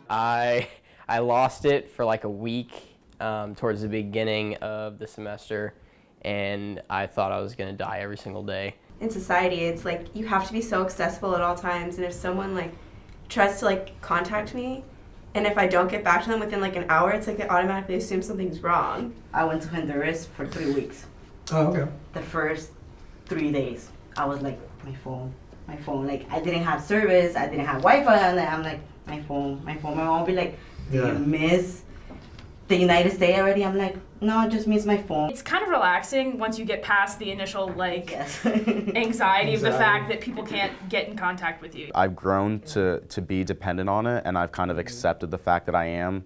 I lost it for like a week towards the beginning of the semester, and I thought I was going to die every single day. In society, it's like you have to be so accessible at all times, and if someone like tries to like contact me, and if I don't get back to them within like an hour, it's like they automatically assume something's wrong. I went to Honduras for 3 weeks. Oh, okay. The first 3 days, I was like, my phone. Like, I didn't have service, I didn't have Wi-Fi on there. I'm like, my phone. My mom would be like, do you miss the United States already? I'm like, no, I just miss my phone. It's kind of relaxing once you get past the initial, like, Yes. anxiety of the fact that people can't get in contact with you. I've grown to be dependent on it, and I've kind of accepted the fact that I am.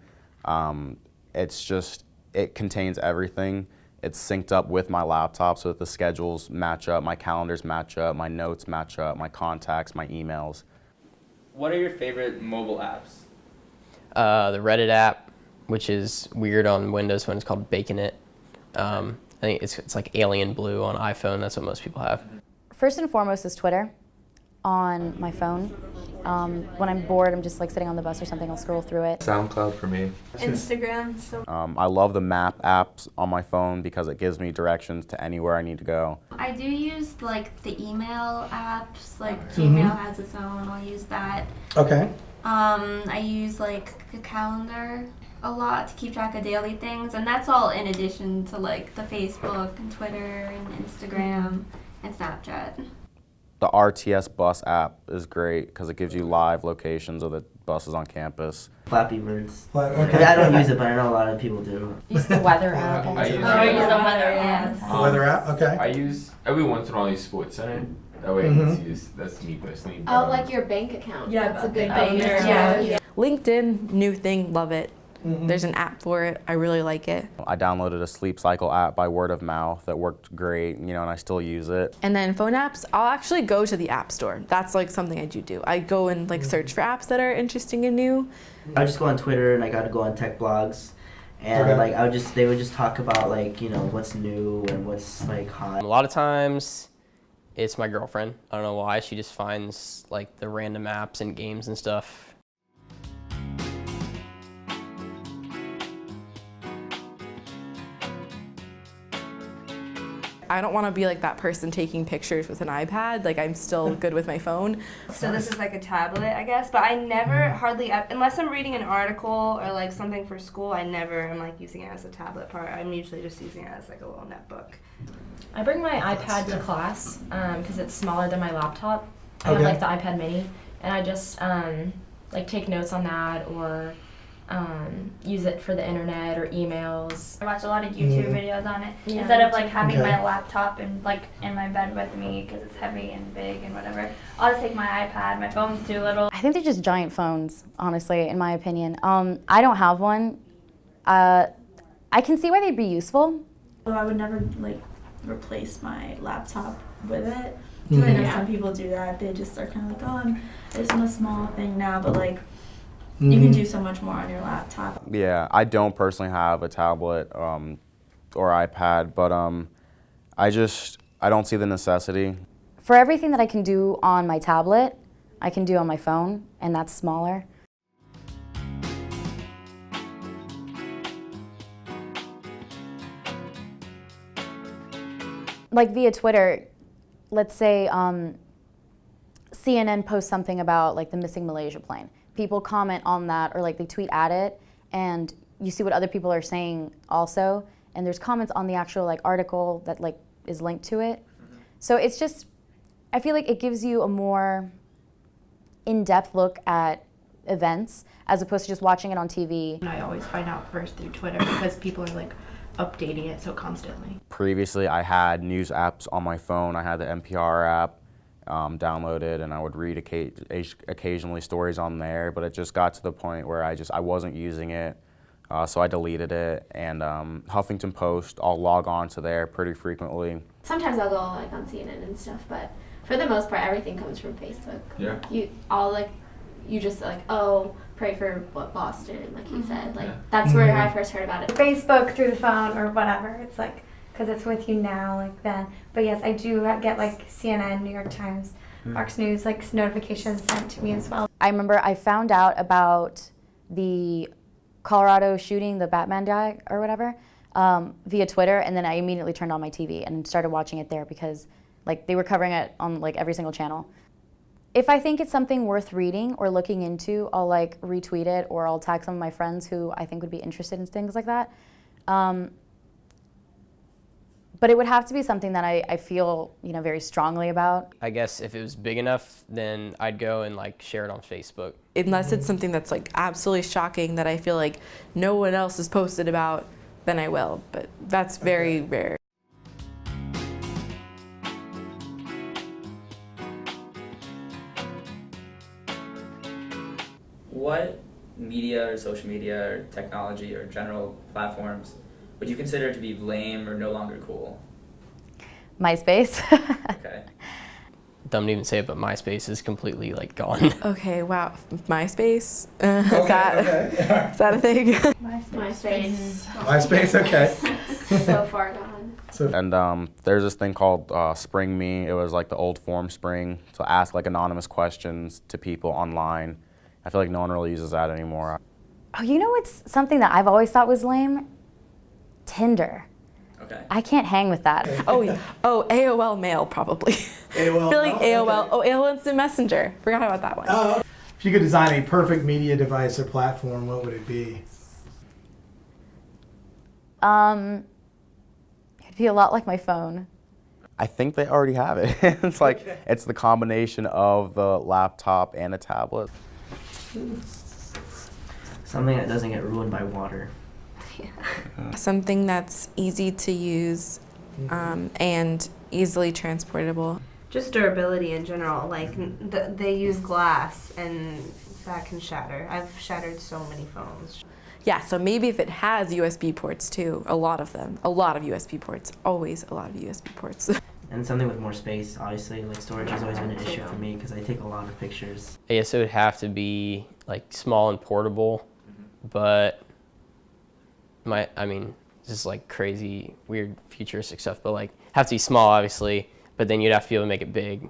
It's just, it contains everything. It's synced up with my laptop so that the schedules match up, my calendars match up, my notes match up, my contacts, my emails. What are your favorite mobile apps? The Reddit app, which is weird on Windows when it's called Baconet. I think it's like Alien Blue on iPhone. That's what most people have. First and foremost is Twitter on my phone. When I'm bored, I'm just like sitting on the bus or something, I'll scroll through it. SoundCloud for me. Instagram. So I love the map apps on my phone because it gives me directions to anywhere I need to go. I do use like the email apps, like Gmail has its own, I'll use that. Okay. I use like a calendar a lot to keep track of daily things, and that's all in addition to like the Facebook and Twitter and Instagram and Snapchat. The RTS bus app is great because it gives you live locations of the buses on campus. Flappy Birds. Okay. I don't use it, but I know a lot of people do. Use the weather app. I use the weather app. The weather app, okay. I use, every once in a while I use SportsCenter. That way I can use, that's me personally. Oh, like your bank account. Yeah, that's a good thing. thing. Yeah. LinkedIn, new thing, love it. There's an app for it. I really like it. I downloaded a sleep cycle app by word of mouth that worked great, and I still use it. And then phone apps, I'll actually go to the app store. That's like something I do. I go and like search for apps that are interesting and new. I just go on Twitter and I got to go on tech blogs, and like they would just talk about like what's new and what's like hot. A lot of times, it's my girlfriend. I don't know why. She just finds like the random apps and games and stuff. I don't want to be like that person taking pictures with an iPad. Like I'm still good with my phone. So this is like a tablet, I guess, but I never hardly, unless I'm reading an article or like something for school, I never am like using it as a tablet part. I'm usually just using it as like a little netbook. I bring my iPad to class because it's smaller than my laptop. I have like the iPad mini, and I just like take notes on that or use it for the internet or emails. I watch a lot of YouTube videos on it instead of like having my laptop and like in my bed with me because it's heavy and big and whatever. I'll just take my iPad. My phone's too little. I think they're just giant phones, honestly, in my opinion. I don't have one. I can see why they'd be useful. Well, I would never like replace my laptop with it. I know some people do that. They just are kind of like, oh, it's a small thing now, but like you can do so much more on your laptop. Yeah, I don't personally have a tablet or iPad, but I don't see the necessity. For everything that I can do on my tablet, I can do on my phone, and that's smaller. Like via Twitter, let's say CNN posts something about like the missing Malaysia plane. People comment on that or like they tweet at it, and you see what other people are saying also, and there's comments on the actual like article that like is linked to it. So it's just, I feel like it gives you a more in-depth look at events as opposed to just watching it on TV. I always find out first through Twitter because people are like updating it so constantly. Previously, I had news apps on my phone. I had the NPR app downloaded, and I would read occasionally stories on there, but it just got to the point where I wasn't using it, so I deleted it. And Huffington Post, I'll log on to there pretty frequently. Sometimes I'll go like on CNN and stuff, but for the most part, everything comes from Facebook. Yeah. You just like, oh, pray for Boston, like you said. Like that's where I first heard about it. Facebook through the phone or whatever. It's like, because it's with you now, like then. But yes, I do get like CNN, New York Times, Fox News, like notifications sent to me as well. I remember I found out about the Colorado shooting, the Batman guy or whatever, via Twitter, and then I immediately turned on my TV and started watching it there because like they were covering it on like every single channel. If I think it's something worth reading or looking into, I'll like retweet it or I'll tag some of my friends who I think would be interested in things like that. But it would have to be something that I feel, you know, very strongly about. I guess if it was big enough, then I'd go and like share it on Facebook. Unless it's something that's like absolutely shocking that I feel like no one else has posted about, then I will. But that's very rare. What media or social media or technology or general platforms would you consider to be lame or no longer cool? MySpace. Okay. Dumb to even say it, but MySpace is completely like gone. Okay, wow. MySpace? Is that a thing? MySpace. MySpace, okay. So far gone. And there's this thing called Spring Me. It was like the old form Spring, to ask like anonymous questions to people online. I feel like no one really uses that anymore. Oh, you know what's something that I've always thought was lame? Tinder. Okay. I can't hang with that. Oh, yeah. Oh, AOL Mail probably. AOL. I feel like Mail? AOL. Okay. Oh, AOL Instant Messenger. Forgot about that one. If you could design a perfect media device or platform, what would it be? It'd be a lot like my phone. I think they already have it. It's like, it's the combination of the laptop and a tablet. Something that doesn't get ruined by water. Something that's easy to use and easily transportable. Just durability in general. Like they use glass and that can shatter. I've shattered so many phones. Yeah, so maybe if it has USB ports too, a lot of them, a lot of USB ports, always a lot of USB ports. And something with more space, obviously. Like storage has always been an issue for me because I take a lot of pictures. I guess it would have to be like small and portable, but I mean, just like crazy, weird futuristic stuff, but like have to be small, obviously, but then you'd have to be able to make it big.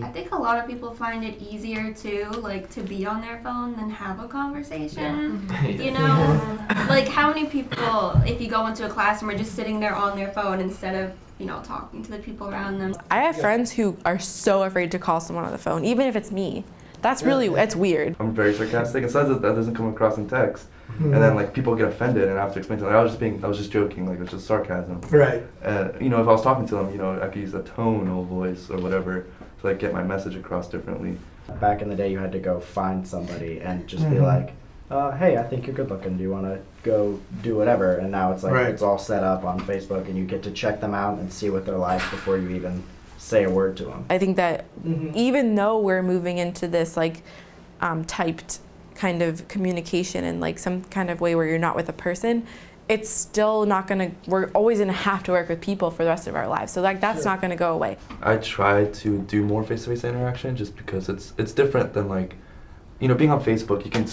I think a lot of people find it easier too, like to be on their phone than have a conversation. Yeah. You know, like how many people, if you go into a classroom, are just sitting there on their phone instead of, you know, talking to the people around them. I have friends who are so afraid to call someone on the phone, even if it's me. That's really, it's weird. I'm very sarcastic, and sometimes that doesn't come across in text. And then like people get offended, and I have to explain to them, I was just joking, like it was just sarcasm. Right. You know, if I was talking to them, you know, I could use a tone or voice or whatever to like get my message across differently. Back in the day, you had to go find somebody and just be like, hey, I think you're good looking. Do you want to go do whatever? And now it's like it's all set up on Facebook, and you get to check them out and see what they're like before you even say a word to them. I think that even though we're moving into this like typed kind of communication and like some kind of way where you're not with a person, it's still not gonna, we're always gonna have to work with people for the rest of our lives. So like that's not gonna go away. I try to do more face-to-face interaction just because it's different than like, you know, being on Facebook, you can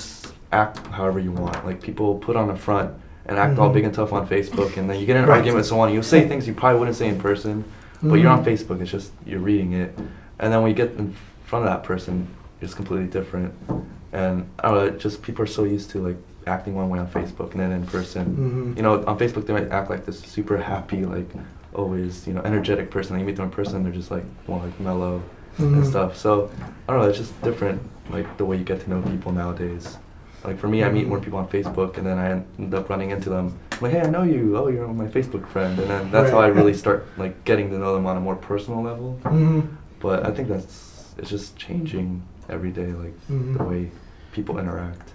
act however you want. Like people put on a front and act all big and tough on Facebook, and then you get in an argument with someone, you'll say things you probably wouldn't say in person, but you're on Facebook, it's just, you're reading it. And then when you get in front of that person, it's completely different. And I don't know, just people are so used to like acting one way on Facebook and then in person. You know, on Facebook they might act like this super happy, like always, you know, energetic person. And you meet them in person, they're just like more like mellow and stuff. So I don't know, it's just different, like the way you get to know people nowadays. Like for me, I meet more people on Facebook, and then I end up running into them. I'm like, hey, I know you. Oh, you're my Facebook friend. And then that's how I really start like getting to know them on a more personal level. But I think it's just changing every day, like the way people interact.